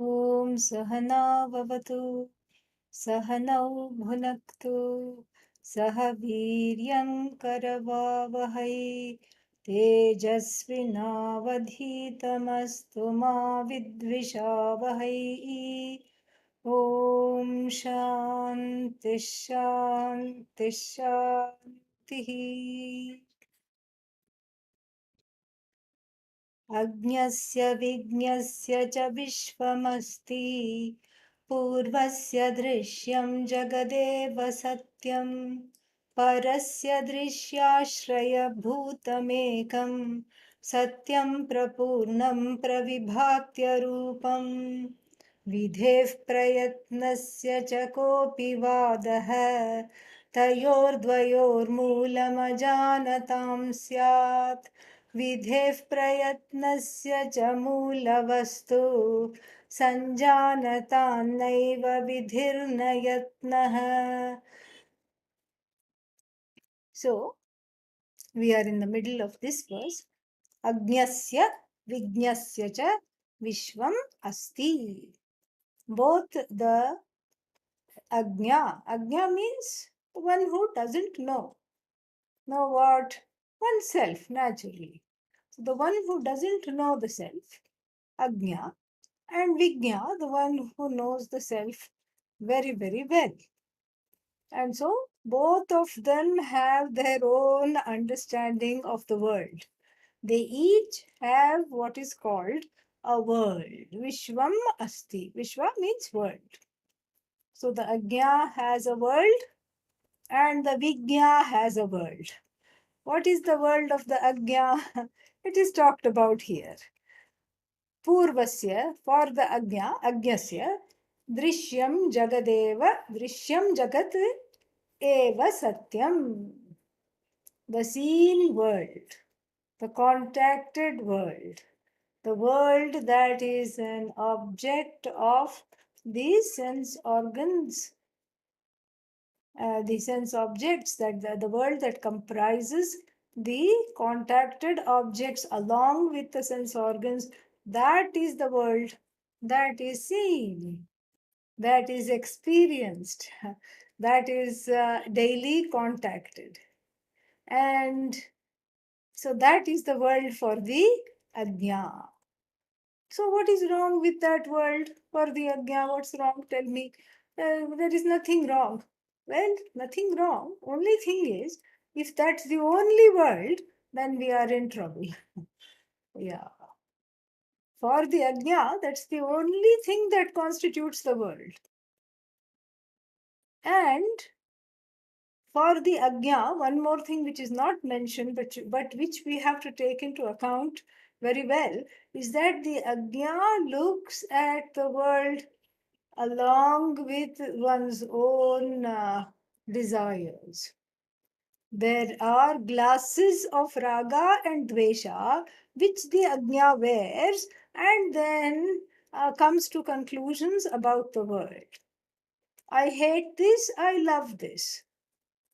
ॐ सहना भवतु सहनौ भुनक्तु सह वीर्यं करवावहै तेजस्विनावधीतमस्तु मा विद्विषावहै ॐ शान्ति शान्ति शान्तिः अज्ञस्य विज्ञस्य च विश्वमस्ति पूर्वस्य दृश्यं जगदेव सत्यं परस्य दृश्याश्रयभूतमेकं सत्यं प्रपूर्णं प्रविभात्यरूपम् विधेः प्रयत्नस्य च कोऽपि वादः तयोर्द्वयोर्मूलमजानतां स्यात् विधेः प्रयत्नस्य च मूलवस्तु सञ्जानतान्नैव विधिर्न यत्नः. So, we are in the middle of this verse. Agnyasya Vijnasya cha Vishwam Asti. Both the Agnya means the one who doesn't know what? Oneself, naturally. So the one who doesn't know the self, Agnya, and Vijna, the one who knows the self very, very well. And so both of them have their own understanding of the world. They each have what is called a world. Vishwam Asti. Vishwa means world. So the Agnya has a world and the Vijna has a world. What is the world of the Agnya? It is talked about here. Purvasya, for the Agyasya, Drishyam Jagadeva, Drishyam Jagat Eva Satyam. The seen world, the contacted world, the world that is an object of these sense organs, the sense objects, that the world that comprises the contacted objects along with the sense organs, that is the world that is seen, that is experienced, that is daily contacted. And so that is the world for the Ajna. So what is wrong with that world for the Ajna? What's wrong? Tell me. There is nothing wrong. Well, nothing wrong. Only thing is, if that's the only world, then we are in trouble. Yeah. For the Ajna, that's the only thing that constitutes the world. And for the Ajna, one more thing which is not mentioned, but which we have to take into account very well, is that the Ajna looks at the world along with one's own desires. There are glasses of raga and dvesha which the Ajna wears and then comes to conclusions about the world. I hate this, I love this.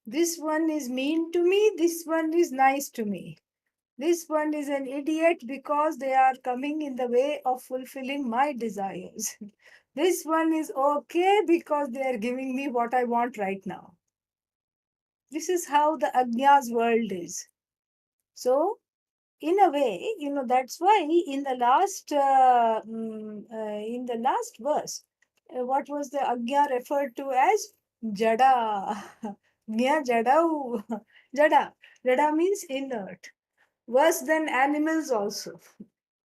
This one is mean to me, this one is nice to me. This one is an idiot because they are coming in the way of fulfilling my desires. This one is okay because they are giving me what I want right now. This is how the Agya's world is. So, in a way, that's why in the last verse, what was the Agya referred to as Jada? Nya Jadau. Jada. Jada means inert. Worse than animals also.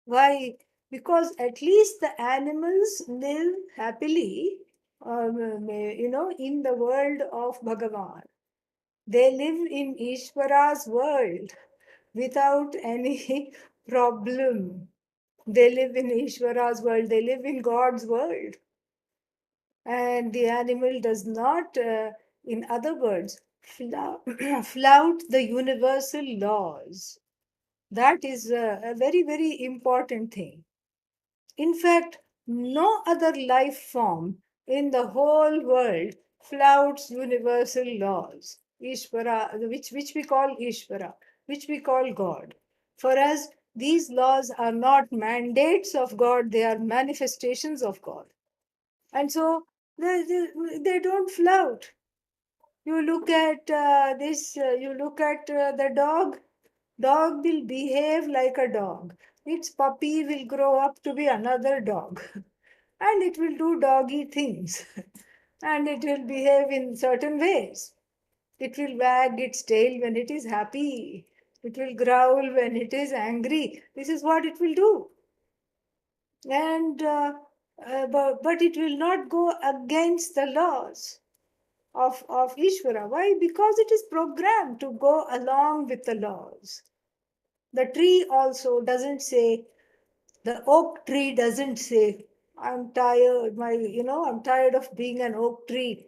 Why? Because at least the animals live happily, in the world of Bhagavan. They live in Ishvara's world without any problem. They live in Ishvara's world, they live in God's world. And the animal does not, in other words, flout the universal laws. That is a very, very important thing. In fact, no other life form in the whole world flouts universal laws, Ishvara, which we call Ishvara, which we call God. For us, These laws are not mandates of God, they are manifestations of God. And so they don't flout. You look at you look at the dog. Dog will behave like a dog. Its puppy will grow up to be another dog. And it will do doggy things. And it will behave in certain ways. It will wag its tail when it is happy. It will growl when it is angry. This is what it will do. And but it will not go against the laws of Ishvara. Why? Because it is programmed to go along with the laws. The tree also doesn't say, the oak tree doesn't say, I'm tired, I'm tired of being an oak tree.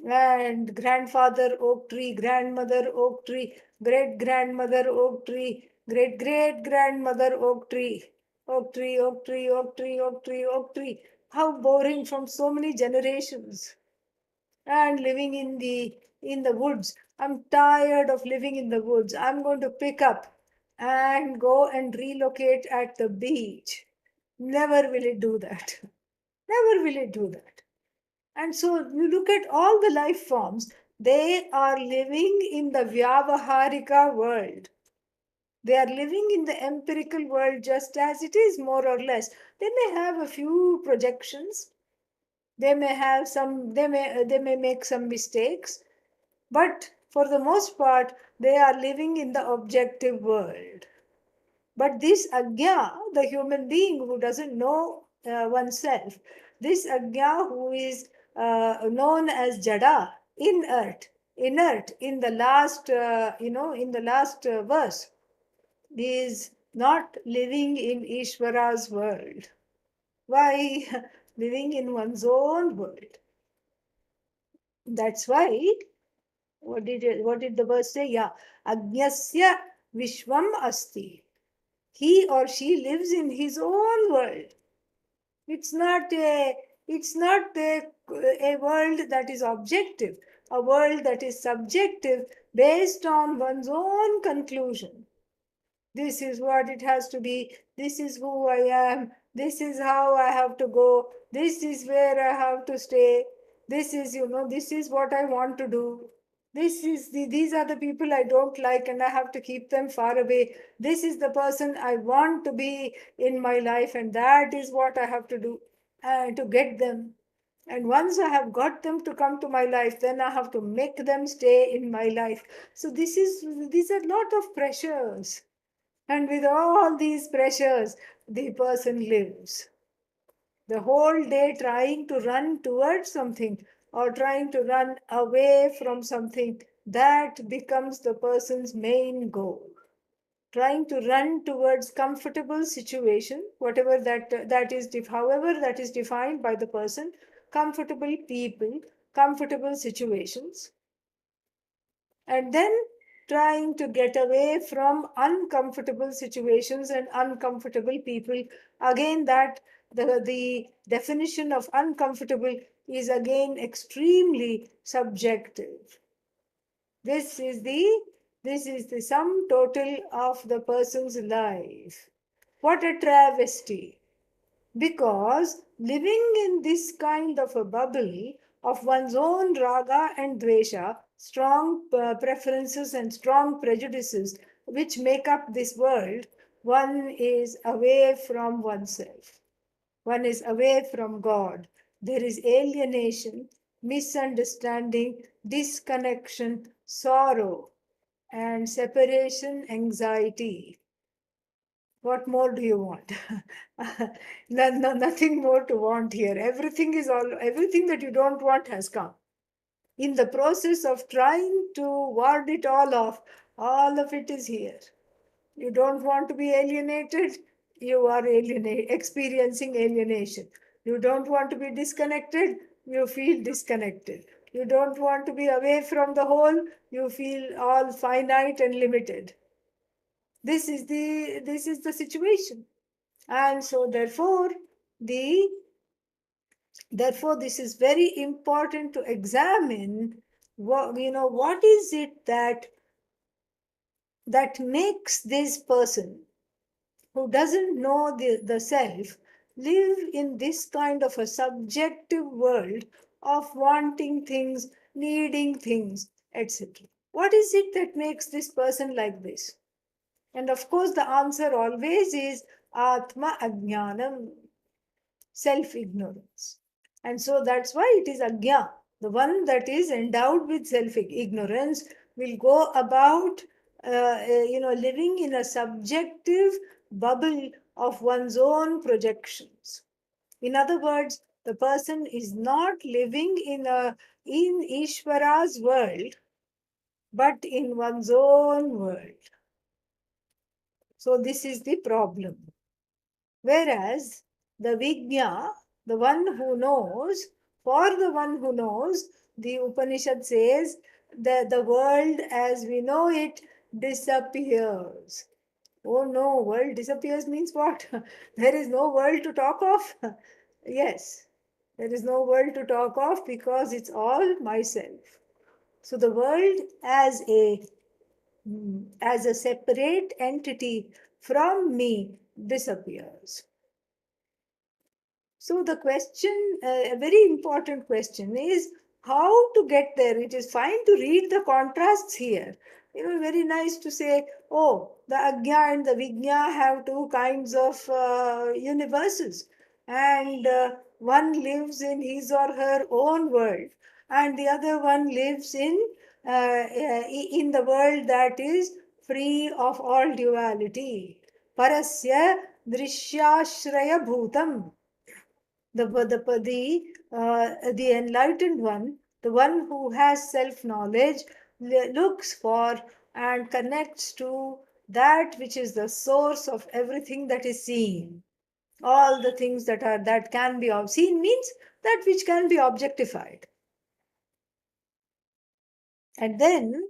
And grandfather oak tree, grandmother oak tree, great grandmother oak tree, great great grandmother oak tree, oak tree, oak tree, oak tree, oak tree, oak tree. How boring from so many generations. And living in the woods. I'm tired of living in the woods. I'm going to pick up and go and relocate at the beach. Never will it do that. Never will it do that. And so you look at all the life forms, they are living in the Vyavaharika world. They are living in the empirical world just as it is, more or less. They may have a few projections. They may have some, they may make some mistakes, but for the most part, they are living in the objective world. But this Agya, the human being who doesn't know oneself, this Agya who is known as Jada, inert in the last, in the last verse, is not living in Ishvara's world. Why? Living in one's own world. That's why, what did the verse say? Yeah, Agnyasya Vishwam Asti. He or she lives in his own world. It's not a world that is objective, a world that is subjective based on one's own conclusion. This is what it has to be. This is who I am. This is how I have to go. This is where I have to stay. This is, this is what I want to do. These are the people I don't like and I have to keep them far away. This is the person I want to be in my life and that is what I have to do to get them. And once I have got them to come to my life, then I have to make them stay in my life. So these are lot of pressures. And with all these pressures, the person lives the whole day trying to run towards something or trying to run away from something. That becomes the person's main goal. Trying to run towards comfortable situation, whatever that is, however that is defined by the person, comfortable people, comfortable situations, and then trying to get away from uncomfortable situations and uncomfortable people. Again, that the definition of uncomfortable is again extremely subjective. This is the sum total of the person's life. What a travesty! Because living in this kind of a bubble of one's own raga and dvesha, strong preferences and strong prejudices which make up this world, one is away from oneself. One is away from God. There is alienation, misunderstanding, disconnection, sorrow, and separation anxiety. What more do you want? Nothing more to want here. Everything that you don't want has come. In the process of trying to ward it all off, all of it is here. You don't want to be alienated, you are experiencing alienation. You don't want to be disconnected, you feel disconnected. You don't want to be away from the whole, you feel all finite and limited. This is the situation. And so the therefore this is very important to examine what is it that makes this person who doesn't know the self, live in this kind of a subjective world of wanting things, needing things, etc. What is it that makes this person like this? And of course, the answer always is Atma Ajnanam, self ignorance. And so that's why it is Agya. The one that is endowed with self ignorance will go about, living in a subjective bubble of one's own projections. In other words, the person is not living in Ishvara's world, but in one's own world. So this is the problem. Whereas the Vijna, the one who knows, for the one who knows, the Upanishad says that the world as we know it disappears. Oh no, world disappears means what? There is no world to talk of? Yes, there is no world to talk of because it's all myself. So the world as a separate entity from me disappears. So the question, a very important question is how to get there. It is fine to read the contrasts here. Very nice to say, oh, the Agya and the Vijna have two kinds of universes. And one lives in his or her own world, and the other one lives in the world that is free of all duality. Parasya drishyashraya bhutam, the enlightened one, the one who has self knowledge, looks for and connects to that which is the source of everything that is seen. All the things that can be seen means that which can be objectified. And then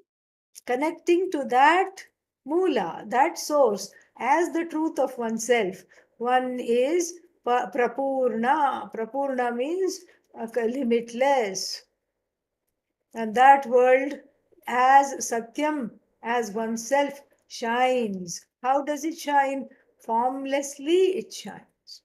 connecting to that mula, that source, as the truth of oneself. One is prapurna. Prapurna means limitless. And that world as Satyam, as oneself, shines. How does it shine? Formlessly it shines.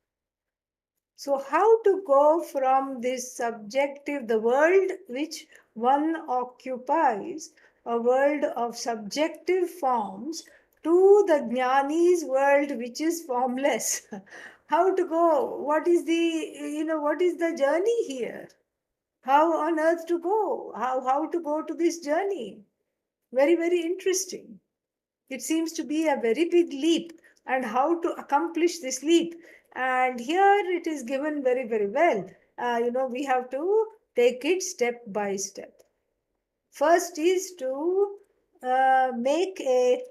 So, how to go from this subjective, the world which one occupies, a world of subjective forms, to the Jnani's world which is formless? How to go? What is the journey here? How on earth to go? How to go to this journey? Very, very interesting. It seems to be a very big leap, and how to accomplish this leap. And here it is given very, very well. We have to take it step by step. First is to make a,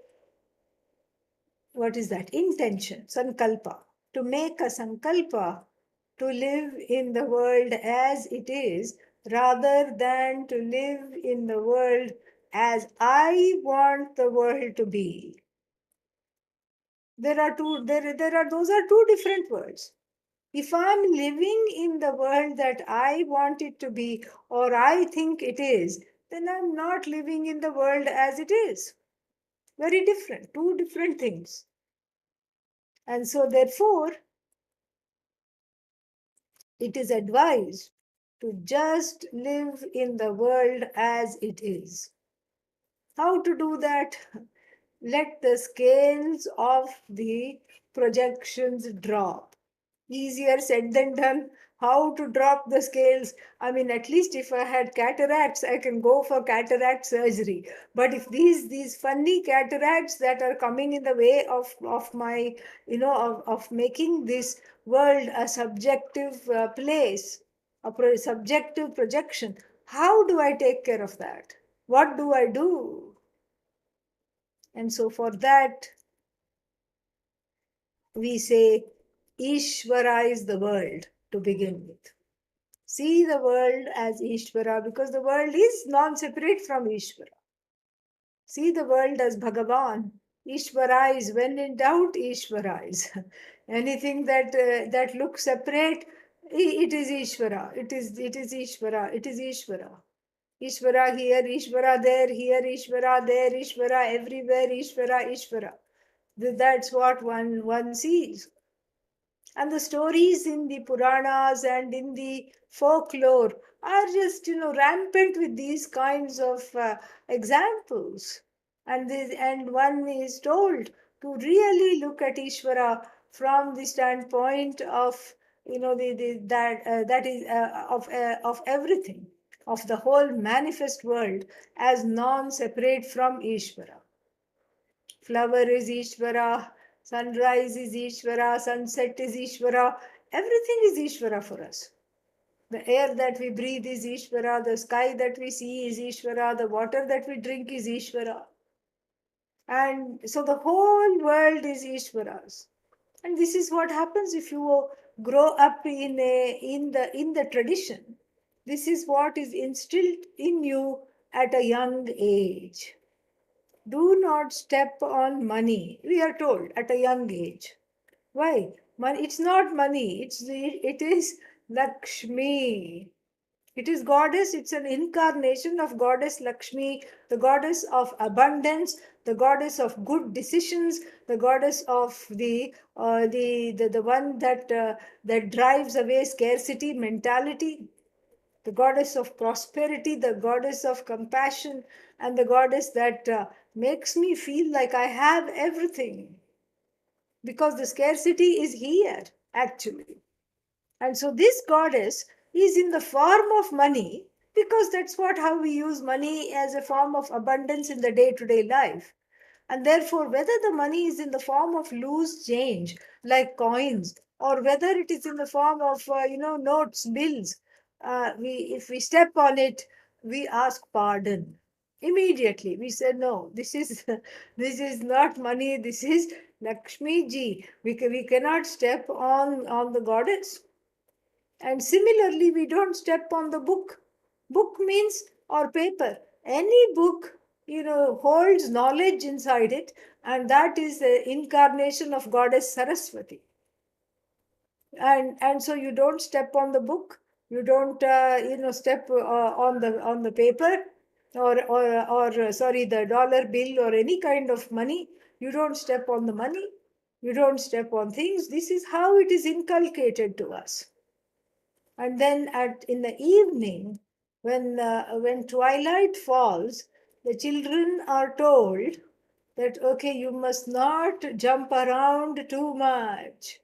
what is that? Intention, sankalpa. To make a sankalpa to live in the world as it is rather than to live in the world as I want the world to be. Those are two different worlds. If I'm living in the world that I want it to be or I think it is, then I'm not living in the world as it is. Very different, two different things. And so therefore it is advised to just live in the world as it is. How to do that? Let the scales of the projections drop. Easier said than done. How to drop the scales? I mean, at least if I had cataracts, I can go for cataract surgery. But if these funny cataracts that are coming in the way of my, of making this world a subjective place, subjective projection, how do I take care of that? What do I do? And so for that, we say, Ishvara the world to begin with. See the world as Ishvara because the world is non-separate from Ishvara. See the world as Bhagavan. Ishvara is, when in doubt, Ishvara is. Anything that looks separate, it is Ishvara. It is Ishvara. It is Ishvara. Ishvara here, Ishvara there, here Ishvara, there Ishvara, everywhere Ishvara, Ishvara. That's what one sees. And the stories in the Puranas and in the folklore are just, rampant with these kinds of examples. And one is told to really look at Ishvara from the standpoint of, that is of everything, of the whole manifest world as non-separate from Ishvara. Flower is Ishvara, sunrise is Ishvara, sunset is Ishvara, everything is Ishvara for us. The air that we breathe is Ishvara, the sky that we see is Ishvara, the water that we drink is Ishvara. And so the whole world is Ishvara's. And this is what happens if you grow up in the tradition. This is what is instilled in you at a young age. Do not step on money, we are told at a young age. Why? Money, it's not money, it is Lakshmi. It is goddess, it's an incarnation of goddess Lakshmi, the goddess of abundance, the goddess of good decisions, the goddess of the one that drives away scarcity mentality, the goddess of prosperity, the goddess of compassion, and the goddess that makes me feel like I have everything. Because the scarcity is here, actually. And so this goddess is in the form of money, because that's what how we use money as a form of abundance in the day-to-day life. And therefore, whether the money is in the form of loose change, like coins, or whether it is in the form of, notes, bills, if we step on it, we ask pardon. Immediately, we say, no, this is, this is not money, this is Lakshmi ji. We cannot step on the goddess. And similarly, we don't step on the book. Book means, or paper. Any book, holds knowledge inside it, and that is the incarnation of Goddess Saraswati. And so you don't step on the book. You don't, step on the paper, or sorry, the dollar bill or any kind of money. You don't step on the money. You don't step on things. This is how it is inculcated to us. And then in the evening, when twilight falls, the children are told that, okay, you must not jump around too much.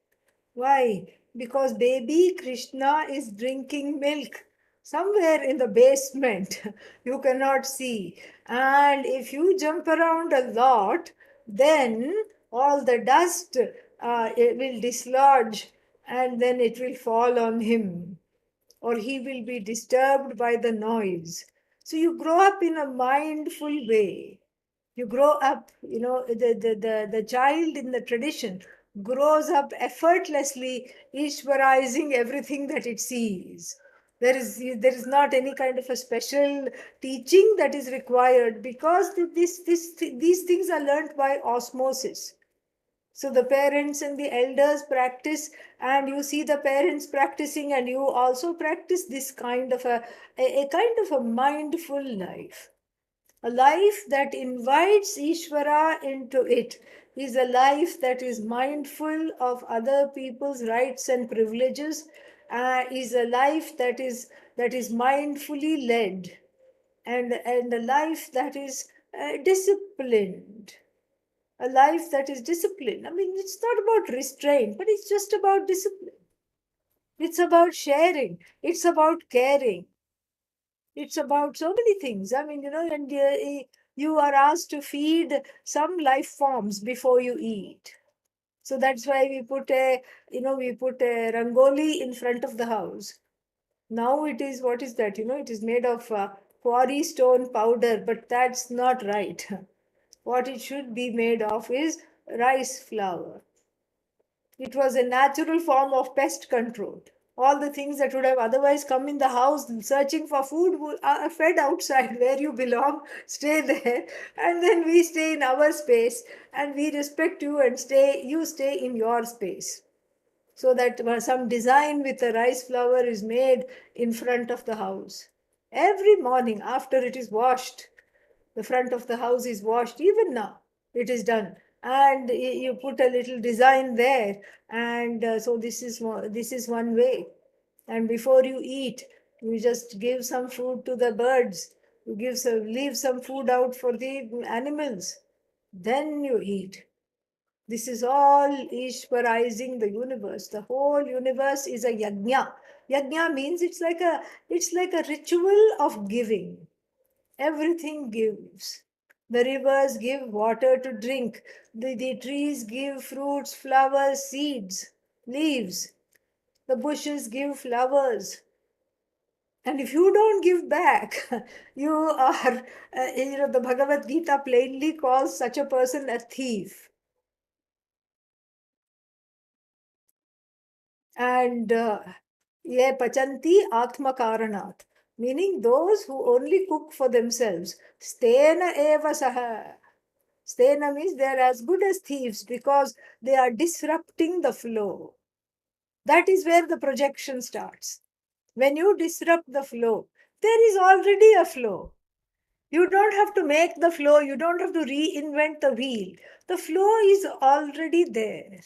Why? Because baby Krishna is drinking milk somewhere in the basement. You cannot see. And if you jump around a lot, then all the dust it will dislodge, and then it will fall on him, or he will be disturbed by the noise. So you grow up in a mindful way. You grow up, the child in the tradition grows up effortlessly, Ishwarizing everything that it sees. There is not any kind of a special teaching that is required, because these things are learnt by osmosis. So the parents and the elders practice, and you see the parents practicing, and you also practice this kind of a kind of a mindful life. A life that invites Ishvara into it is a life that is mindful of other people's rights and privileges, is a life that is mindfully led, and a life that is disciplined. A life that is disciplined. I mean, it's not about restraint, but it's just about discipline. It's about sharing. It's about caring. It's about so many things. I mean, and you are asked to feed some life forms before you eat. So that's why we put a rangoli in front of the house. Now it is, what is that? It is made of quarry stone powder, but that's not right. What it should be made of is rice flour. It was a natural form of pest control. All the things that would have otherwise come in the house searching for food are fed outside where you belong, stay there, and then we stay in our space, and we respect you, and you stay in your space. So that some design with the rice flour is made in front of the house. Every morning after it is washed, the front of the house is washed, even now it is done. and you put a little design there, and so this is one way. And before you eat, you just give some food to the birds, you leave some food out for the animals, then you eat. This is all Ishwarizing the universe. The whole universe is a yajna. Yajna means it's like a ritual of giving. Everything gives. The rivers give water to drink. The trees give fruits, flowers, seeds, leaves. The bushes give flowers. And if you don't give back, you are, the Bhagavad Gita plainly calls such a person a thief. And ye pachanti atma karanat, meaning those who only cook for themselves. Stena eva saha. Stena means they are as good as thieves because they are disrupting the flow. That is where the projection starts. When you disrupt the flow, there is already a flow. You don't have to make the flow, you don't have to reinvent the wheel. The flow is already there.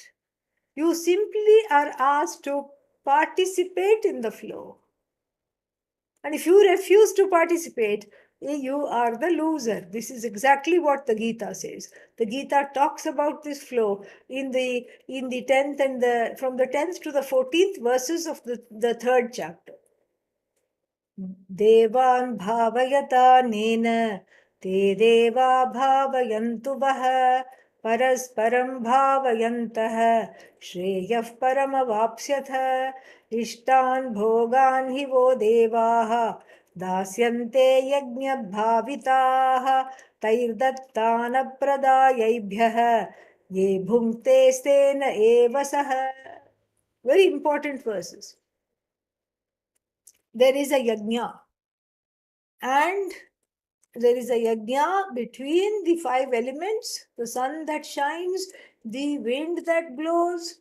You simply are asked to participate in the flow. And if you refuse to participate, you are the loser. This is exactly what the Gita says. The Gita talks about this flow in the 10th and the from the 10th to the 14th verses of the third chapter. देवान् भावयतानेन ते देवा भावयन्तु वः परस्परं भावयन्तः श्रेयः परमवाप्स्यथ इष्टान् भोगान् हि वो देवाः दास्यन्ते यज्ञभाविताः तैर्दत्तानप्रदायैभ्यः ये भुङ्क्ते स्तेन एव सः. Very important verses. There is a yajna, and there is a yajna between the five elements: the sun that shines, the wind that blows,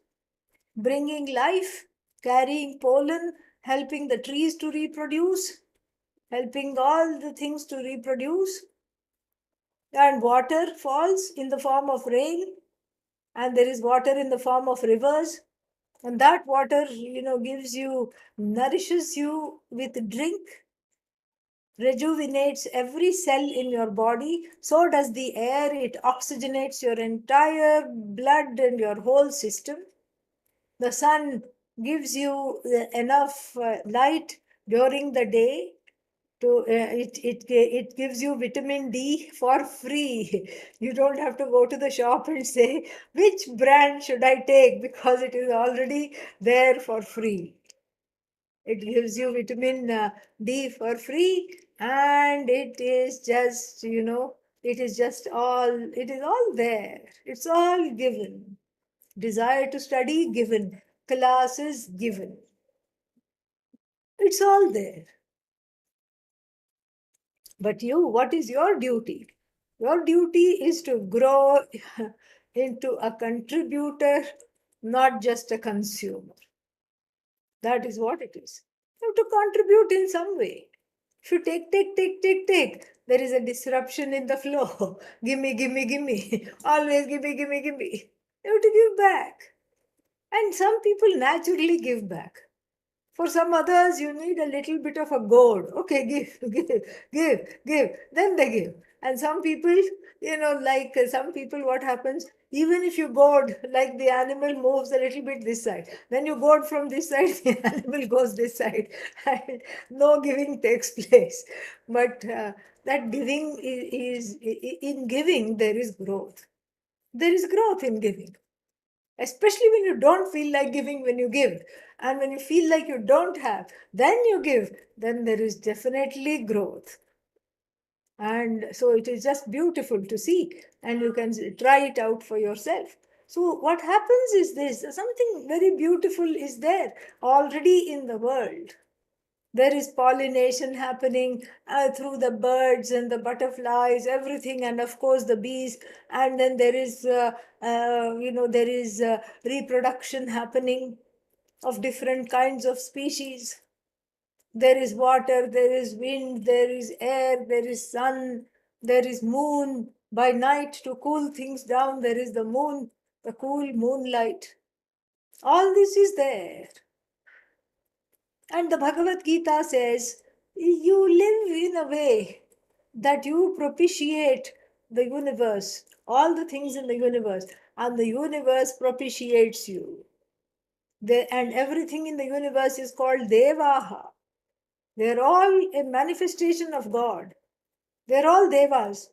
bringing life, carrying pollen, helping the trees to reproduce, helping all the things to reproduce, and water falls in the form of rain, and there is water in the form of rivers, and that water gives you, nourishes you with drink, rejuvenates every cell in your body. So does the air. It oxygenates your entire blood and your whole system. The sun gives you enough light during the day to it gives you vitamin D for free. You don't have to go to the shop and say which brand should I take, because it is already there for free. It gives you vitamin D for free, and it is just, it is all there. It's all given. Desire to study, given. Classes, given. It's all there. But what is your duty? Your duty is to grow into a contributor, not just a consumer. That is what it is. You have to contribute in some way. If you take, there is a disruption in the flow. Gimme, gimme, gimme. Always gimme, gimme, gimme. You have to give back. And some people naturally give back. For some others, you need a little bit of a goad. Okay, give. Then they give. And some people, like some people, what happens? Even if you goad, like the animal moves a little bit this side, then you goad from this side, the animal goes this side, and no giving takes place. But that giving in giving, there is growth. There is growth in giving, especially when you don't feel like giving. When you give, and when you feel like you don't have, then you give, then there is definitely growth. And so it is just beautiful to see, and you can try it out for yourself. So what happens is this: something very beautiful is there already in the world. There is pollination happening through the birds and the butterflies, everything, and of course the bees. And then there is, there is reproduction happening of different kinds of species. There is water, there is wind, there is air, there is sun, there is moon, By night, to cool things down, there is the moon, the cool moonlight. All this is there. And the Bhagavad Gita says, you live in a way that you propitiate the universe, all the things in the universe, and the universe propitiates you. And everything in the universe is called Devaha. They're all a manifestation of God. They're all Devas.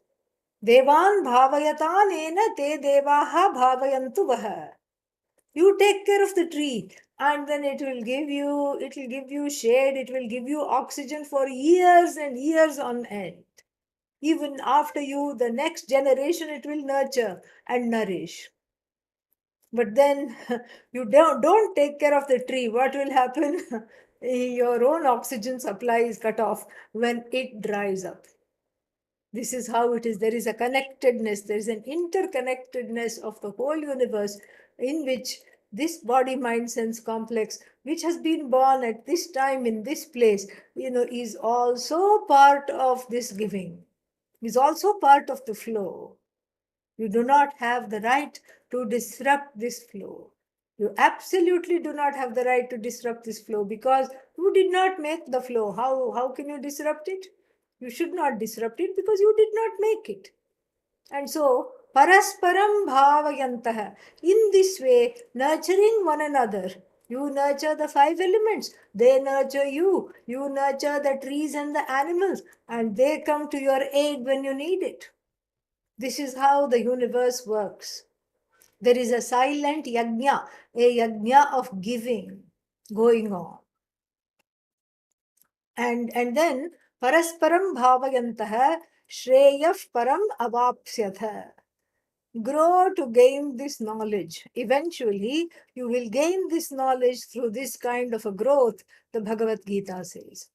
Devan bhavayatanena te devaha bhavayantu vaha. You take care of the tree, and then it will give you shade, it will give you oxygen for years and years on end. Even after you, the next generation, it will nurture and nourish. But then you don't take care of the tree, what will happen? Your own oxygen supply is cut off when it dries up. This is how it is. There is a connectedness, there is an interconnectedness of the whole universe, in which this body mind sense complex, which has been born at this time in this place, is also part of this giving, is also part of the flow. You do not have the right to disrupt this flow. You absolutely do not have the right to disrupt this flow, because you did not make the flow. How can you disrupt it? You should not disrupt it because you did not make it. And so, parasparam bhavayantah. In this way, nurturing one another. You nurture the five elements. They nurture you. You nurture the trees and the animals. And they come to your aid when you need it. This is how the universe works. There is a silent yajna, a yajna of giving going on. And then parasparam bhavayantah shreyah param avapsyatha. Grow to gain this knowledge. Eventually, you will gain this knowledge through this kind of a growth, the Bhagavad Gita says.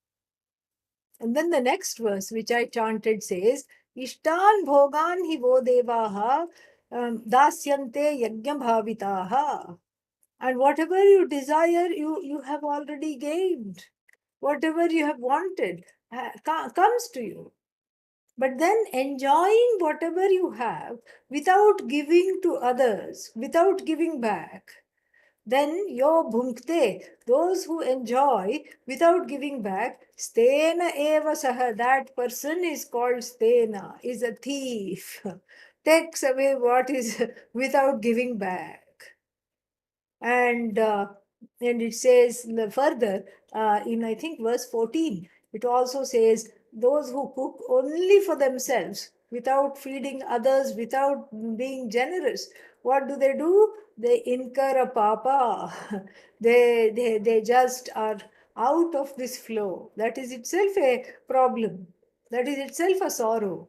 And then the next verse, which I chanted, says, Ishtan bhogan hi vo devaha dasyante yajna bhavitaha. And whatever you desire, you have already gained. Whatever you have wanted comes to you. But then enjoying whatever you have without giving to others, without giving back, then yo bhunkte, those who enjoy without giving back, stena eva saha, that person is called stena, is a thief, takes away what is without giving back. And it says further, in I think verse 14, it also says, those who cook only for themselves without feeding others, without being generous, what do? They incur a papa. They just are out of this flow. That is itself a problem. That is itself a sorrow.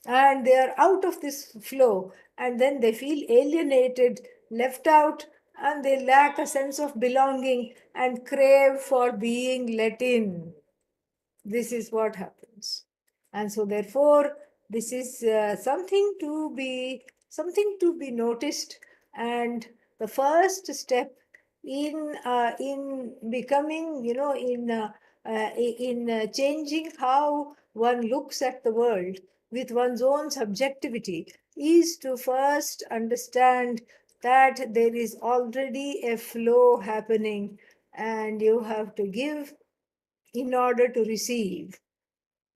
And they are out of this flow, and then they feel alienated, left out, and they lack a sense of belonging and crave for being let in. This is what happens. And so therefore this is something to be noticed. And the first step in becoming, in changing how one looks at the world with one's own subjectivity, is to first understand that there is already a flow happening, and you have to give in order to receive.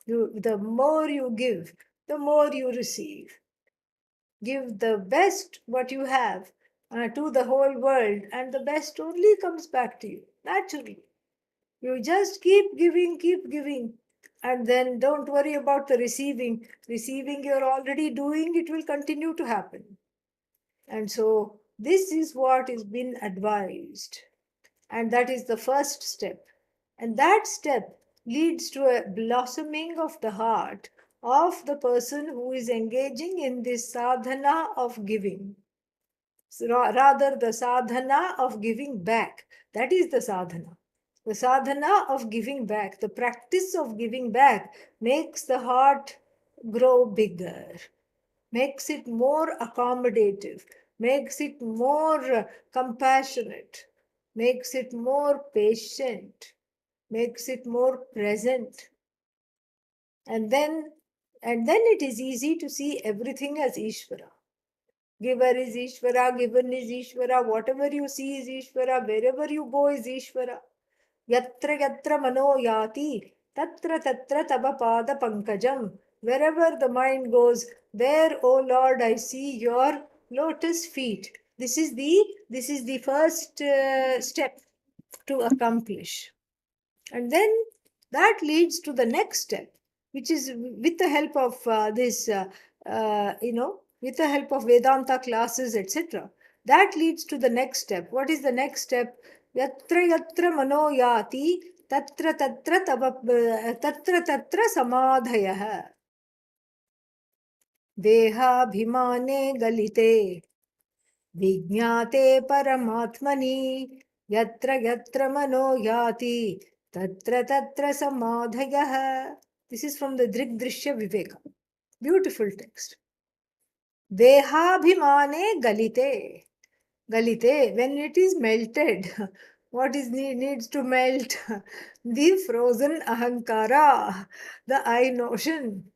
The more you give, the more you receive. Give the best what you have to the whole world, and the best only comes back to you naturally. You just keep giving, and then don't worry about the receiving. Receiving you're already doing, it will continue to happen. And so this is what is been advised. And that is the first step. And that step leads to a blossoming of the heart of the person who is engaging in this sadhana of giving. Rather, the sadhana of giving back. That is the sadhana. The sadhana of giving back, the practice of giving back, makes the heart grow bigger, makes it more accommodative, makes it more compassionate, makes it more patient, makes it more present. And then And then it is easy to see everything as Ishvara. Giver is Ishvara, given is Ishvara, whatever you see is Ishvara, wherever you go is Ishvara. Yatra yatra mano yati, tatra tatra tava pada pankajam. Wherever the mind goes, there, O Lord, I see your lotus feet. This is the first step to accomplish. And then that leads to the next step, which is with the help of with the help of Vedanta classes, etc. That leads to the next step. What is the next step? Yatra yatra mano yati, tatra tatra tatra tatra samadhayah. Dehabhimane galite, विज्ञाते परमात्मनि यत्र यत्र मनो याति तत्र तत्र समाधयः. This is from the Drigdrishya Viveka. Beautiful text. Dehabhimane galite. Galite, when it is melted, what is needs to melt? The frozen ahankara, the I notion.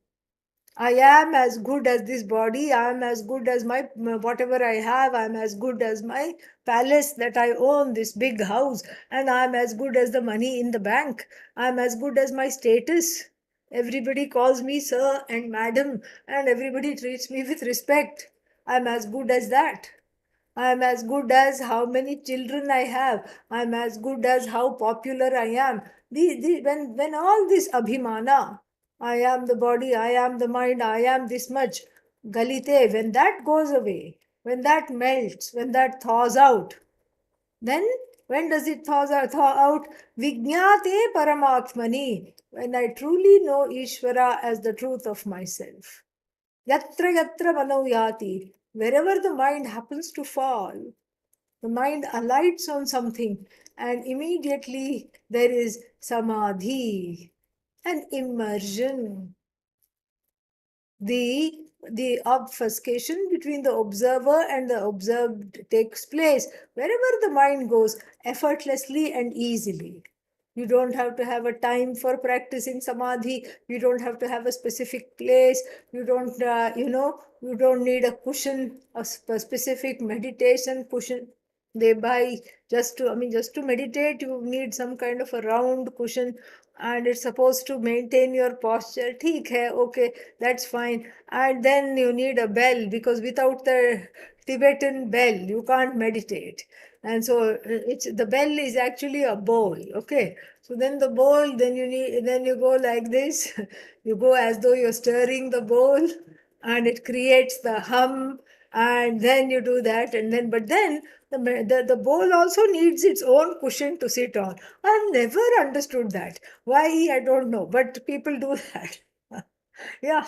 I am as good as this body. I am as good as my whatever I have. I am as good as my palace that I own, this big house, and I am as good as the money in the bank. I am as good as my status. Everybody calls me sir and madam, and everybody treats me with respect. I am as good as that. I am as good as how many children I have. I am as good as how popular I am. When all this abhimana, I am the body, I am the mind, I am this much, galite, when that goes away, when that melts, when that thaws out, then when does it thaw out? Vijnate paramatmani, when I truly know Ishvara as the truth of myself. Yatra yatra manayati, wherever the mind happens to fall, the mind alights on something and immediately there is samadhi, an immersion. The obfuscation between the observer and the observed takes place wherever the mind goes effortlessly and easily. You don't have to have a time for practicing samadhi. You don't have to have a specific place. You don't need a cushion, a specific meditation cushion. They buy just to meditate, you need some kind of a round cushion and it's supposed to maintain your posture. Theek hai, okay, that's fine. And then you need a bell because without the Tibetan bell, you can't meditate. And so it's the bell is actually a bowl. Okay, so then the bowl, then you go like this. You go as though you're stirring the bowl, and it creates the hum. And then you do that, and then but then the bowl also needs its own cushion to sit on. I've never understood that. Why, I don't know, but people do that. Yeah,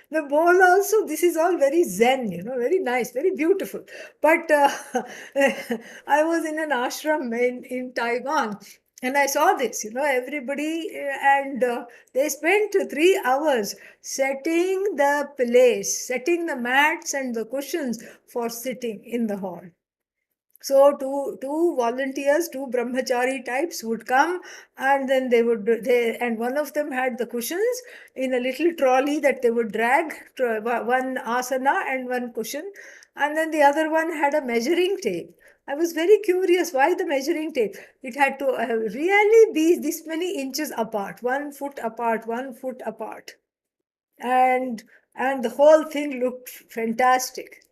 the bowl also, this is all very zen, very nice, very beautiful. But I was in an ashram in Taiwan and I saw this, everybody, and they spent 3 hours setting the place, setting the mats and the cushions for sitting in the hall. So two volunteers, two brahmachari types would come, and then and one of them had the cushions in a little trolley that they would drag, one asana and one cushion, and then the other one had a measuring tape. I was very curious why the measuring tape. It had to really be this many inches apart, 1 foot apart, 1 foot apart, and the whole thing looked fantastic.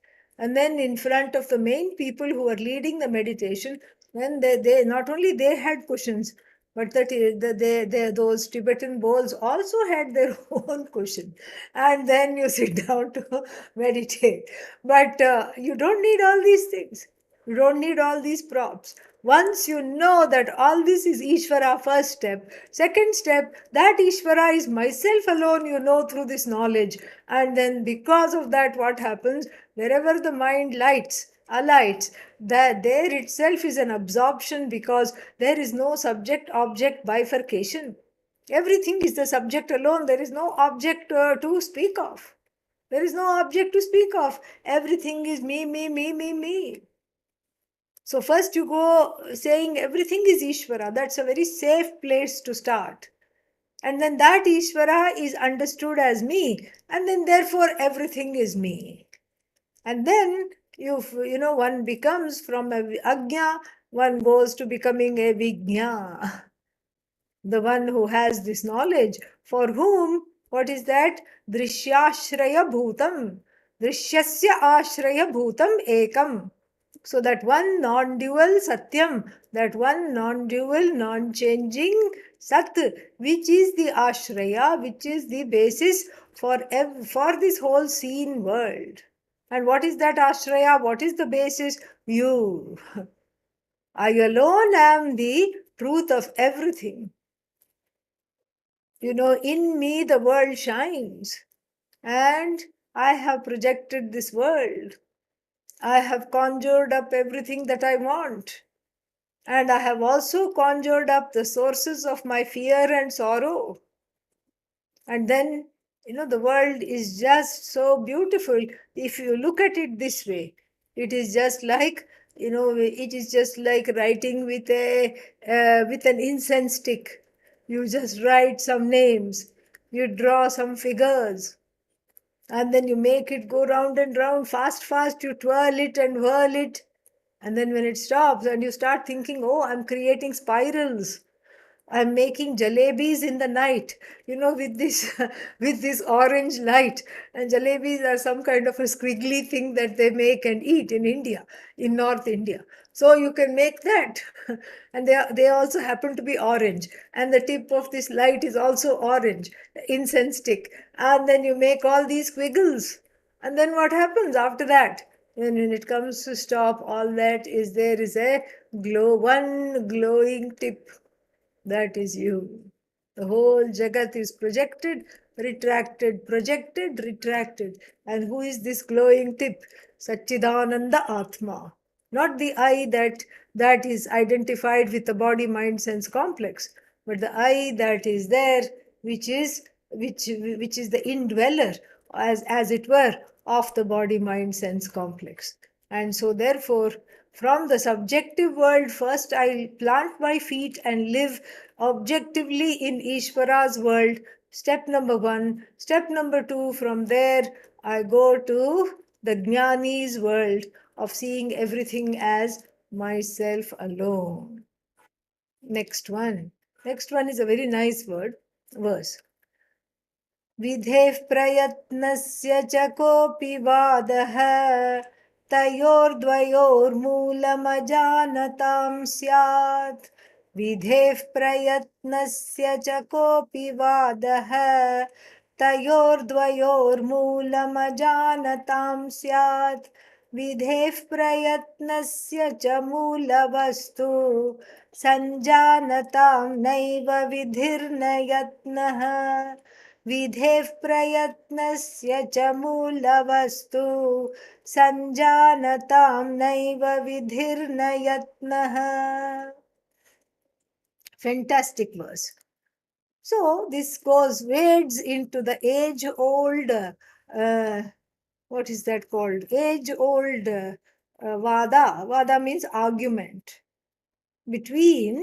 And then in front of the main people who were leading the meditation, then they not only they had cushions, but those Tibetan bowls also had their own cushion. And then you sit down to meditate. But you don't need all these things. You don't need all these props. Once you know that all this is Ishvara, first step. Second step, that Ishvara is myself alone, through this knowledge. And then because of that, what happens? Wherever the mind alights, that there itself is an absorption because there is no subject-object bifurcation. Everything is the subject alone. There is no object to speak of. There is no object to speak of. Everything is me, me, me, me, me. So first you go saying everything is Ishvara. That's a very safe place to start. And then that Ishvara is understood as me, and then therefore everything is me. And then one becomes from a Agnya, one goes to becoming a Vignya. The one who has this knowledge, for whom, what is that? Drishyashraya bhutam. Drishyasya ashraya bhutam ekam. So that one non-dual Satyam, that one non-dual, non-changing Sat, which is the Ashraya, which is the basis for this whole seen world. And what is that Ashraya? What is the basis? You. I alone am the truth of everything. In me the world shines, and I have projected this world. I have conjured up everything that I want. And I have also conjured up the sources of my fear and sorrow. And then, the world is just so beautiful. If you look at it this way, it is just like, it is just like writing with an incense stick. You just write some names, you draw some figures, and then you make it go round and round, fast, fast, you twirl it and whirl it. And then when it stops and you start thinking, oh, I'm creating spirals. I'm making jalebis in the night, with this with this orange light. And jalebis are some kind of a squiggly thing that they make and eat in India, in North India. So you can make that, and they also happen to be orange. And the tip of this light is also orange, incense stick. And then you make all these squiggles. And then what happens after that? And when it comes to stop, all that is there is a one glowing tip. That is you. The whole Jagat is projected, retracted, projected, retracted. And who is this glowing tip? Satchidananda Atma. Not the I that is identified with the body, mind, sense complex, but the I that is there, which is the indweller, as it were, of the body, mind, sense complex. And so therefore, from the subjective world, first I plant my feet and live objectively in Ishvara's world. Step number one. Step number two, from there I go to the Jnani's world of seeing everything as myself alone. Next one. Next one is a very nice verse. विधेः प्रयत्नस्य च कोऽपि वादः तयोर्द्वयोर्मूलमजानतां स्यात् विधेः प्रयत्नस्य च कोऽपि वादः तयोर्द्वयोर्मूलमजानतां स्यात् विधेः प्रयत्नस्य च मूलवस्तु सञ्जानतां नैव विधिर्न यत्नः विधेः प्रयत्नस्य च मूलवस्तु सञ्जानतां नैव विधिर्न यत्नः. Fantastic verse. So this wades into the age-old, what is that called? Age-old vada. Vada means argument between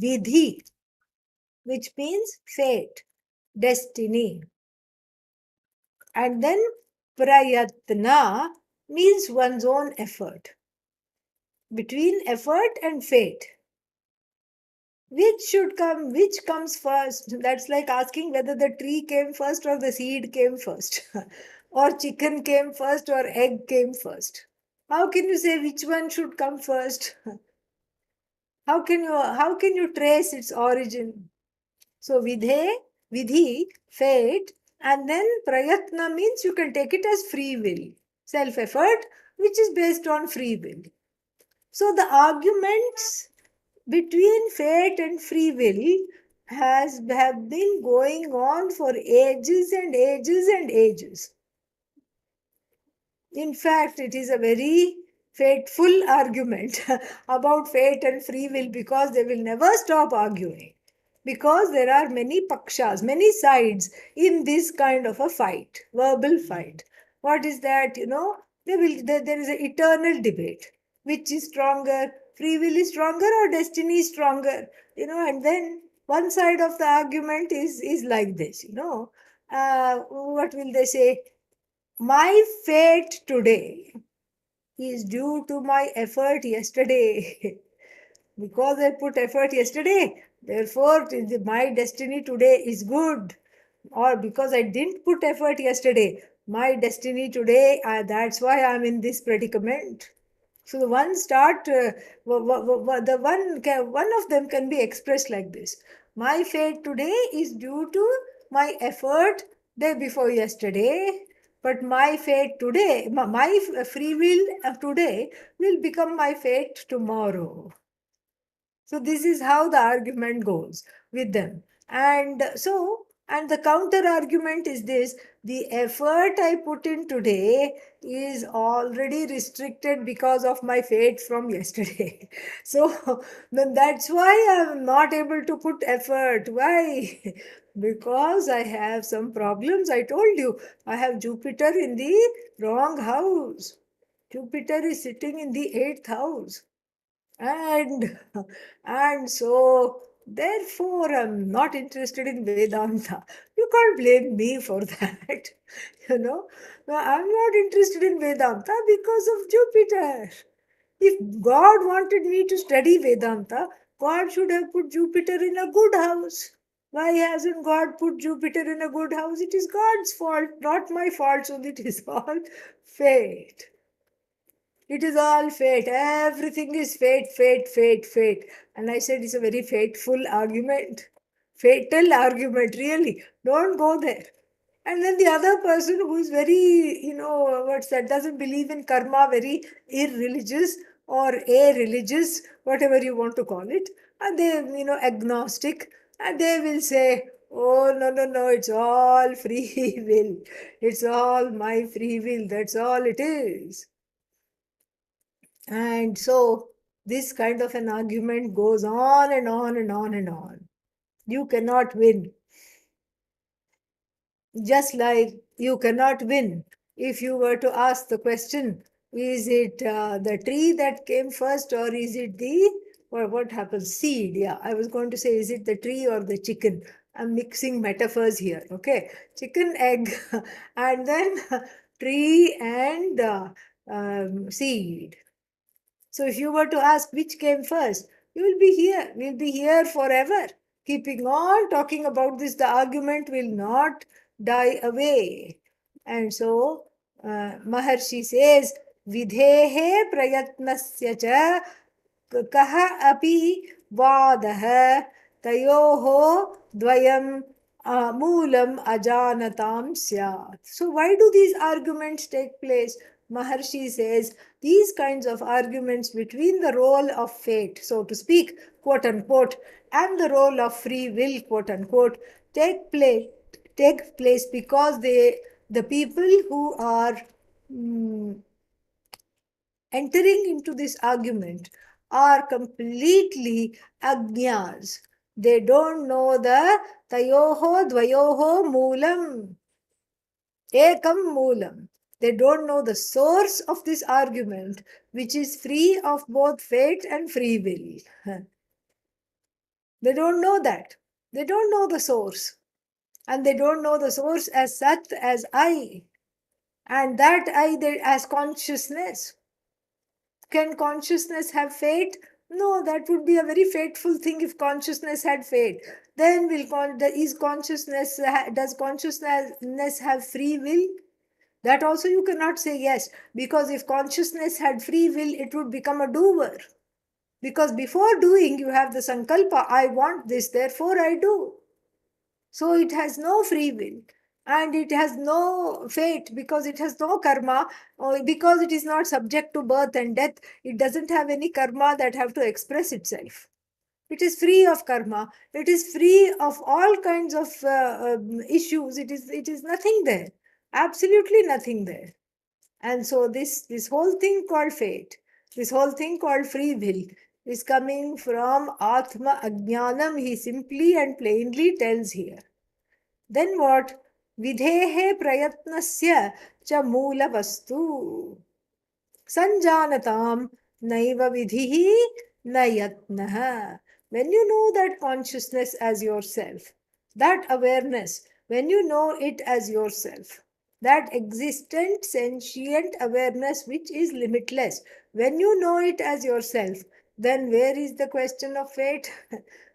vidhi, which means fate, destiny. And then prayatna means one's own effort. Between effort and fate, which comes first? That's like asking whether the tree came first or the seed came first, or chicken came first or egg came first. How can you say which one should come first? How can you trace its origin? So vidhi, fate, and then prayatna means you can take it as free will, self-effort, which is based on free will. So the arguments between fate and free will have been going on for ages and ages and ages. In fact, it is a very fateful argument about fate and free will, because they will never stop arguing. Because there are many pakshas, many sides in this kind of a fight, verbal fight. What is that? There is an eternal debate. Which is stronger? Free will is stronger or destiny is stronger? and then one side of the argument is like this, what will they say? My fate today is due to my effort yesterday. Because I put effort yesterday, therefore my destiny today is good. Or because I didn't put effort yesterday, my destiny today, that's why I'm in this predicament. So the one start, the one of them can be expressed like this: my fate today is due to my effort day before yesterday, but my fate today, my free will of today will become my fate tomorrow. So this is how the argument goes with them. And the counter argument is this: the effort I put in today is already restricted because of my fate from yesterday. So then that's why I'm not able to put effort. Why? Because I have some problems. I told you I have Jupiter in the wrong house. Jupiter is sitting in the eighth house. And so therefore I'm not interested in Vedanta. You can't blame me for that. you know I'm not interested in Vedanta because of Jupiter. If God wanted me to study Vedanta, God should have put Jupiter in a good house. Why hasn't God put Jupiter in a good house? It is God's fault, not my fault. So it is all fate. It is all fate. Everything is fate, fate, fate, fate. And I said it's a very fateful argument. Fatal argument, really. Don't go there. And then the other person who is very, what's that, doesn't believe in karma, very irreligious or a-religious, whatever you want to call it, and they, agnostic, and they will say, oh, no, no, no, it's all free will. It's all my free will. That's all it is. And so this kind of an argument goes on and on and on and on. You cannot win. Just like you cannot win if you were to ask the question, is it the tree that came first, or is it the, or what happens, seed? Yeah, I was going to say, is it the tree or the chicken? I'm mixing metaphors here. Okay, chicken, egg, and then tree and seed. So if you were to ask which came first, you will be here. We'll be here forever. Keeping on talking about this, the argument will not die away. And so Maharshi says, Vidhehe prayatnasya cha कः अपि वादः तयोः द्वयं मूलम् अजानतां स्यात्. So why do these arguments take place? Maharshi says these kinds of arguments between the role of fate, so to speak, quote unquote, and the role of free will, quote unquote, take place because the people who are mm, entering into this argument are completely agnyas. They don't know the tayoho dvayoho moolam, ekam moolam. They don't know the source of this argument, which is free of both fate and free will. They don't know that. They don't know the source. And they don't know the source as such as I. And that I as consciousness. Can consciousness have fate? No, that would be a very fateful thing if consciousness had fate. Then does consciousness have free will? That also you cannot say yes, because if consciousness had free will, it would become a doer. Because before doing, you have the sankalpa, I want this, therefore I do. So it has no free will, and it has no fate because it has no karma, or because it is not subject to birth and death. It doesn't have any karma that have to express itself. It is free of karma. It is free of all kinds of issues. It is nothing there. Absolutely nothing there. And so this whole thing called fate, this whole thing called free will, is coming from Atma Ajnanam, he simply and plainly tells here. Then what? Vidhehe prayatnasya cha moola vastu. Sanjanatam naiva vidhihi na yatnah. When you know that consciousness as yourself, that awareness, when you know it as yourself, that existent, sentient awareness which is limitless, when you know it as yourself, then where is the question of fate?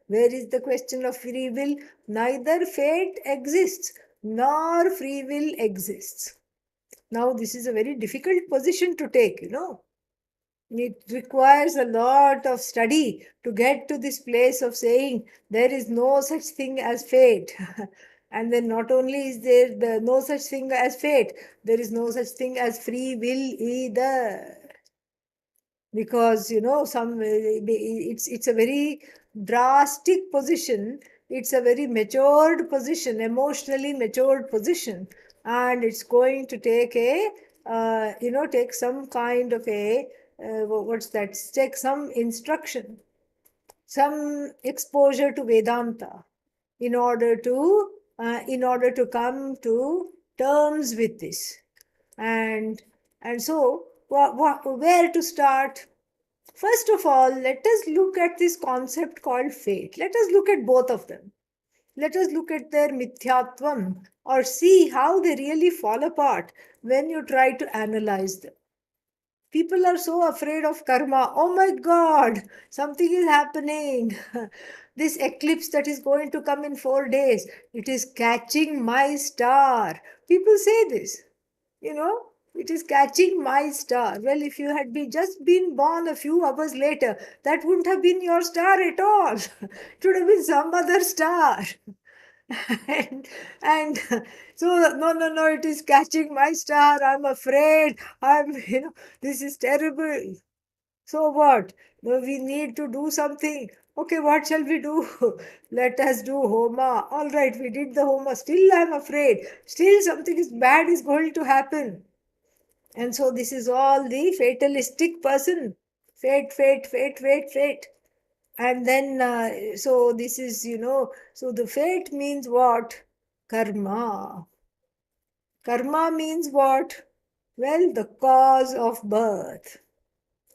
Where is the question of free will? Neither fate exists nor free will exists. Now, this is a very difficult position to take, you know. It requires a lot of study to get to this place of saying there is no such thing as fate. And then not only is there no such thing as fate, there is no such thing as free will either. Because it's a very drastic position, it's a very matured position, emotionally matured position, and it's going to take a take some kind of a what's that, take some instruction, some exposure to Vedanta in order to come to terms with this. And and so where to start? First of all, let us look at this concept called fate. Let us look at both of them. Let us look at their mithyatvam, or see how they really fall apart when you try to analyze them. People are so afraid of karma. Oh my God, something is happening. This eclipse that is going to come in 4 days, it is catching my star. People say this, you know, it is catching my star. Well, if you had just been born a few hours later, that wouldn't have been your star at all. It would have been some other star. And so no, it is catching my star. I'm afraid. This is terrible. So what? No, we need to do something. Okay, what shall we do? Let us do Homa. All right, we did the Homa. Still, I'm afraid. Still, something is bad is going to happen. And so, this is all the fatalistic person. Fate, fate, fate, fate, fate. And then, so this is, so the fate means what? Karma. Karma means what? Well, the cause of birth.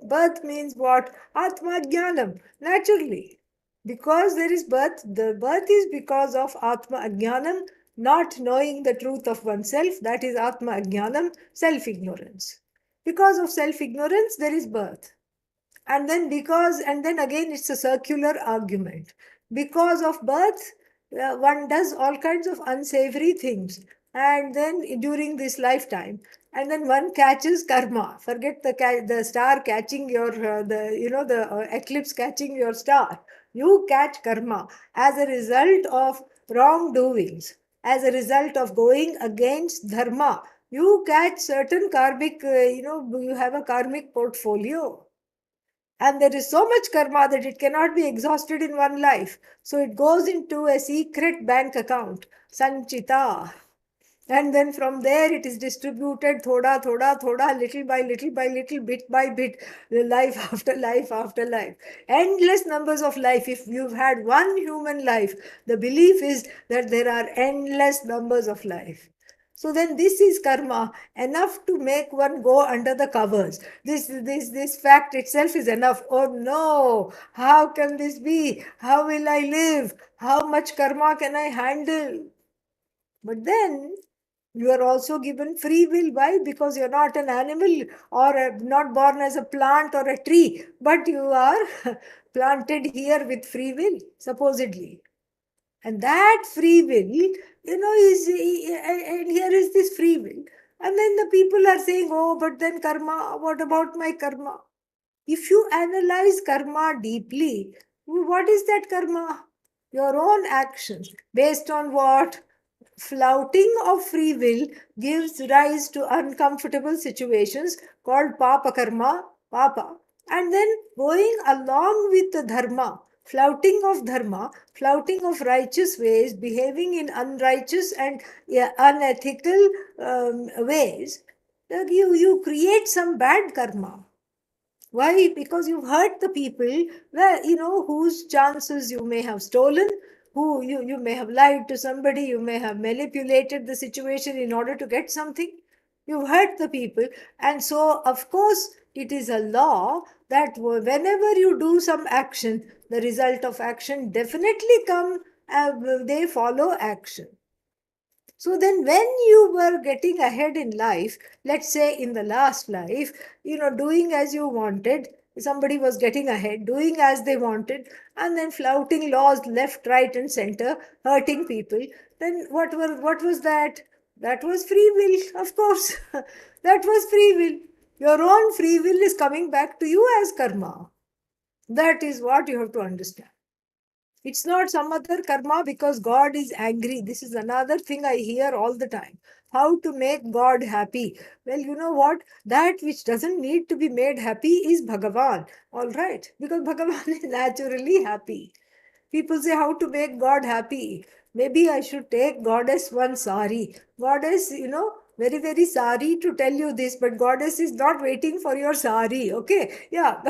Birth means what? Atma Jnanam, naturally. Because there is birth, the birth is because of Atma Ajnanam, not knowing the truth of oneself, that is Atma Ajnanam, self ignorance. Because of self ignorance, there is birth. And then again, it's a circular argument. Because of birth, one does all kinds of unsavory things. And then during this lifetime, and then one catches karma. Forget the star catching your the eclipse catching your star. You catch karma as a result of wrongdoings, as a result of going against dharma. You catch certain karmic, you have a karmic portfolio, and there is so much karma that it cannot be exhausted in one life. So it goes into a secret bank account, Sanchita. And then from there it is distributed thoda, thoda, thoda, little by little by little, bit by bit, life after life after life. Endless numbers of life. If you've had one human life, the belief is that there are endless numbers of life. So then this is karma, enough to make one go under the covers. This fact itself is enough. Oh no, how can this be? How will I live? How much karma can I handle? But then you are also given free will. Why? Because you're not an animal, or not born as a plant or a tree, but you are planted here with free will, supposedly. And that free will, and here is this free will. And then the people are saying, oh, but then karma, what about my karma? If you analyze karma deeply, what is that karma? Your own actions. Based on what? Flouting of free will gives rise to uncomfortable situations called papa karma, papa. And then going along with the dharma, flouting of righteous ways, behaving in unrighteous and unethical ways, you create some bad karma. Why? Because you've hurt the people whose chances you may have stolen, who you may have lied to somebody, you may have manipulated the situation in order to get something. You've hurt the people. And so, of course, it is a law that whenever you do some action, the result of action definitely come, they follow action. So then when you were getting ahead in life, let's say in the last life, doing as you wanted, somebody was getting ahead, doing as they wanted, and then flouting laws left, right, and center, hurting people, then what was that? That was free will, of course. That was free will. Your own free will is coming back to you as karma. That is what you have to understand. It's not some other karma because God is angry. This is another thing I hear all the time. How to make God happy? Well, you know what? That which doesn't need to be made happy is Bhagavan. All right. Because Bhagavan is naturally happy. People say how to make God happy. Maybe I should take Goddess one sari. Goddess, very, very sorry to tell you this, but Goddess is not waiting for your sari. Okay. Yeah.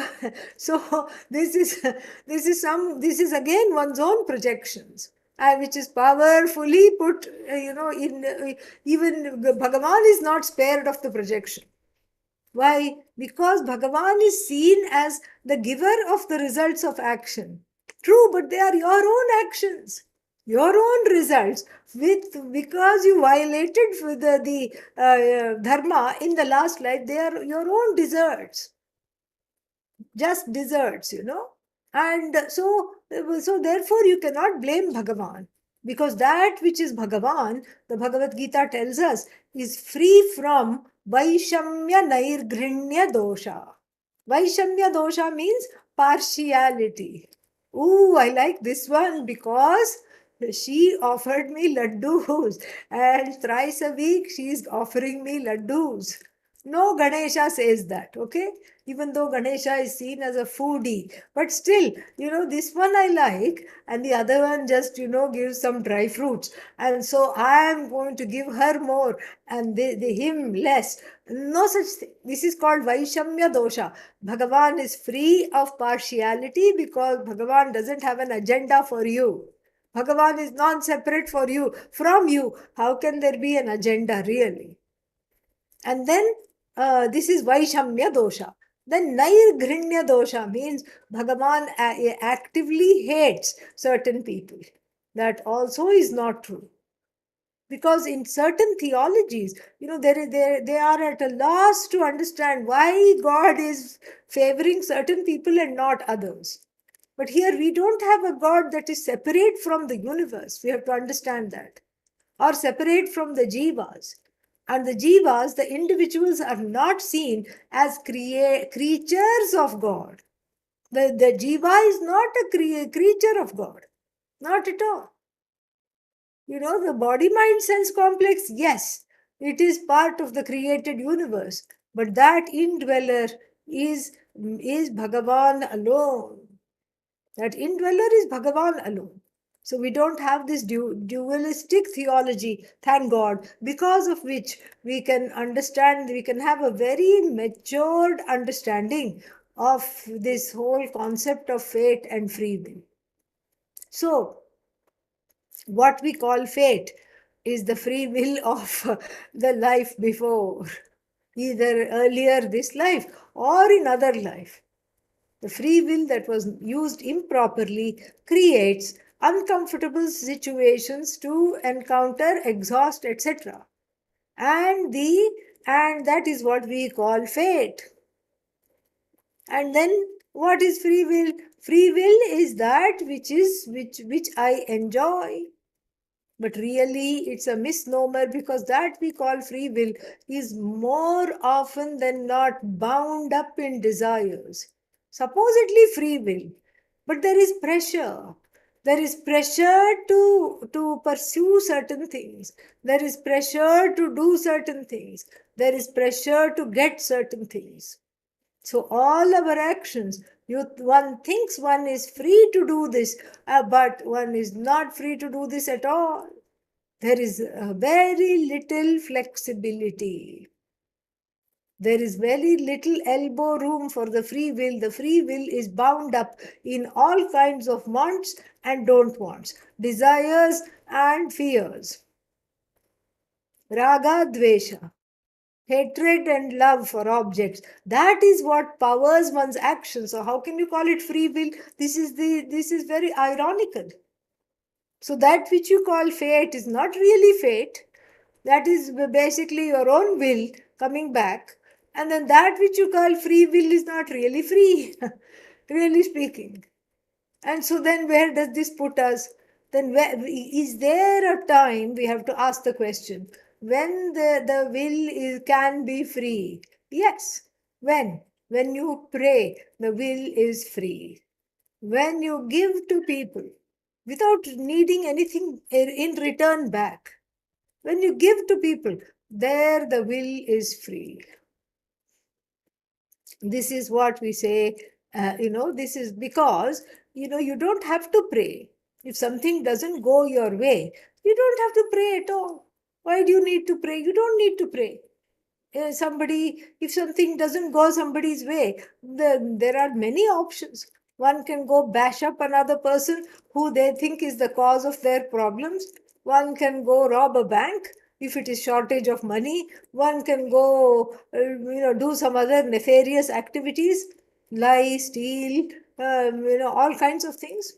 So this is again one's own projections. Which is powerfully put, in even Bhagavan is not spared of the projection. Why? Because Bhagavan is seen as the giver of the results of action. True, but they are your own actions, your own results. Because you violated the dharma in the last life, they are your own deserts, just deserts. And so therefore you cannot blame Bhagavan, because that which is Bhagavan, the Bhagavad Gita tells us, is free from Vaishamya Nairghrinya dosha. Vaishamya dosha means partiality. Ooh, I like this one because she offered me laddus, and thrice a week she is offering me laddus. No Ganesha says that, okay? Even though Ganesha is seen as a foodie, but still, this one I like, and the other one just, gives some dry fruits. And so I am going to give her more and him less. No such thing. This is called Vaishamya dosha. Bhagavan is free of partiality because Bhagavan doesn't have an agenda for you. Bhagavan is non separate for you from you. How can there be an agenda really? And then this is Vaishamya dosha. Then Nairghrinya dosha means Bhagavan actively hates certain people. That also is not true. Because in certain theologies, they are at a loss to understand why God is favoring certain people and not others. But here we don't have a God that is separate from the universe. We have to understand that. Or separate from the jivas. And the jivas, the individuals, are not seen as creatures of God. The jiva is not a creature of God. Not at all. The body mind sense complex, yes, it is part of the created universe, but that indweller is Bhagavan alone. That indweller is Bhagavan alone. So we don't have this dualistic theology, thank God, because of which we can have a very matured understanding of this whole concept of fate and free will. So what we call fate is the free will of the life before, either earlier this life or in other life. The free will that was used improperly creates uncomfortable situations to encounter, exhaust, etc. And that is what we call fate. And then what is free will? Free will is that which I enjoy. But really, it's a misnomer because that we call free will is more often than not bound up in desires. Supposedly free will, but there is pressure. There is pressure to pursue certain things. There is pressure to do certain things. There is pressure to get certain things. So all our actions, one thinks one is free to do this, but one is not free to do this at all. There is very little flexibility. There is very little elbow room for the free will. The free will is bound up in all kinds of wants and don't wants, desires and fears. Raga, dvesha. hatred and love for objects. That is what powers one's action. So how can you call it free will? This is very ironical. So that which you call fate is not really fate. That is basically your own will coming back. And then that which you call free will is not really free, really speaking. And so then where does this put us? Then is there a time, we have to ask the question, when the will can be free? Yes. When? When you pray, the will is free. When you give to people without needing anything in return back, when you give to people, there the will is free. This is what we say, this is because, you don't have to pray. If something doesn't go your way, you don't have to pray at all. Why do you need to pray? You don't need to pray. If something doesn't go somebody's way, then there are many options. One can go bash up another person who they think is the cause of their problems. One can go rob a bank if it is shortage of money. One can go do some other nefarious activities, lie, steal, all kinds of things,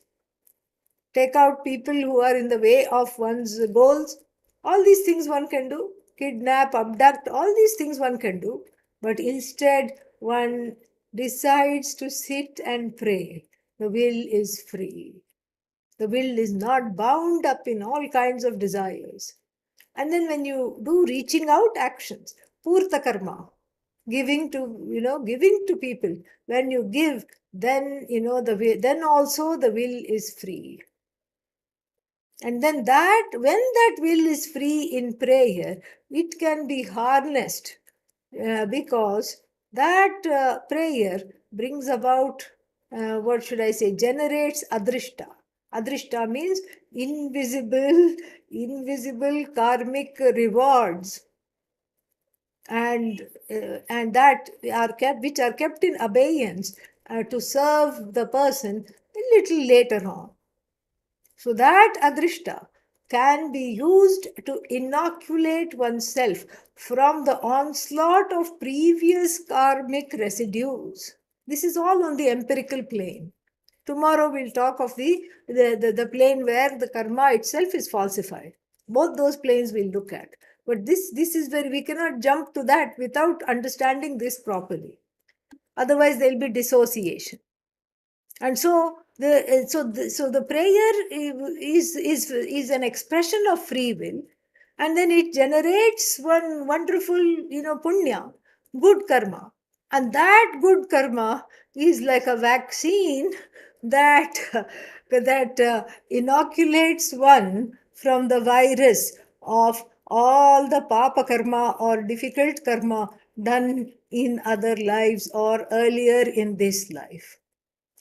take out people who are in the way of one's goals. All these things one can do, kidnap, abduct, all these things one can do. But instead, one decides to sit and pray. The will is free. The will is not bound up in all kinds of desires. And then when you do reaching out actions, purta karma, giving to people, when you give, then then also the will is free. And then when that will is free in prayer, it can be harnessed because that prayer brings about, what should I say, generates adrishta. Adrishta means invisible karmic rewards, and that are kept, which are kept in abeyance to serve the person a little later on. So that adrishta can be used to inoculate oneself from the onslaught of previous karmic residues. This is all on the empirical plane. Tomorrow we'll talk of the plane where the karma itself is falsified. Both those planes we'll look at. But this is where we cannot jump to that without understanding this properly. Otherwise, there'll be dissociation. And so the prayer is an expression of free will, and then it generates one wonderful punya, good karma, and that good karma is like a vaccine that inoculates one from the virus of all the papa karma or difficult karma done in other lives or earlier in this life.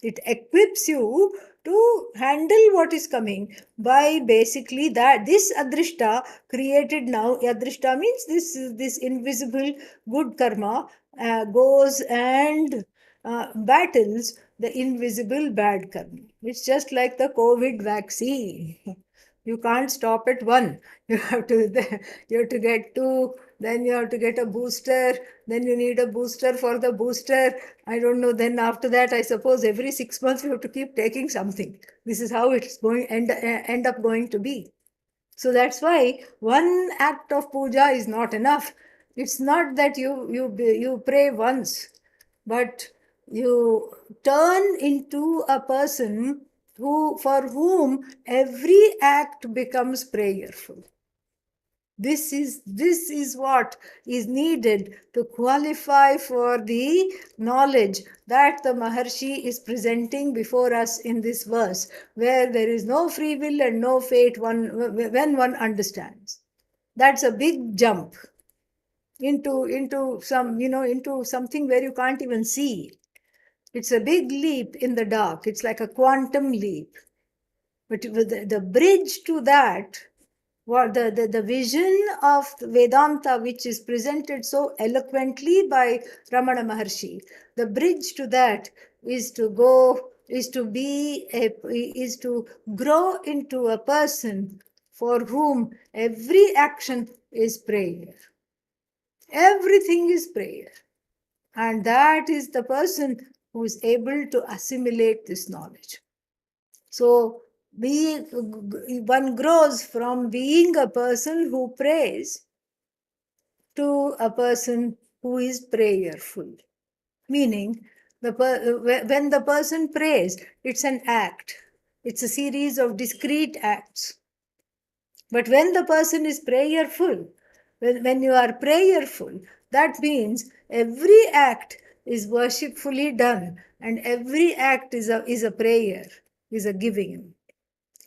It equips you to handle what is coming by basically that this adrishta created now. Adrishta means this invisible good karma goes and battles the invisible bad karma. It's just like the COVID vaccine. You can't stop at one. You have to get two, then you have to get a booster, then you need a booster for the booster. I don't know, then after that I suppose every 6 months you have to keep taking something. This is how it's going end up going to be. So that's why one act of puja is not enough. It's not that you pray once, but you turn into a person for whom every act becomes prayerful. This is what is needed to qualify for the knowledge that the Maharshi is presenting before us in this verse, where there is no free will and no fate when one understands. That's a big jump into something where you can't even see. It's a big leap in the dark. It's like a quantum leap. But the bridge to that, what the vision of Vedanta, which is presented so eloquently by Ramana Maharshi, the bridge to that is to grow into a person for whom every action is prayer. Everything is prayer. And that is the person who is able to assimilate this knowledge. So, one grows from being a person who prays to a person who is prayerful. Meaning, when the person prays, it's an act, it's a series of discrete acts. But when the person is prayerful, when you are prayerful, that means every act is worshipfully done, and every act is a prayer, is a giving.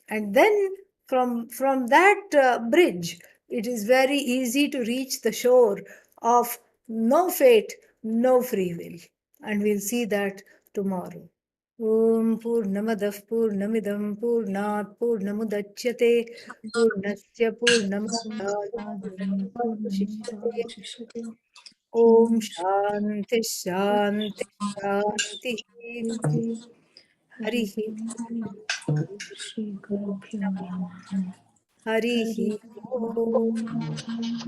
And then from that bridge, it is very easy to reach the shore of no fate, no free will. And we'll see that tomorrow. Om Purnamadah Purnamidam Purnat Purnamudachyate Purnasya Purnamadat Purnamudavashishyate. Om Shanti Shanti Shanti. Hari Harihi Shri Guru Pyo Namaha. Harihi Hari Om. Om.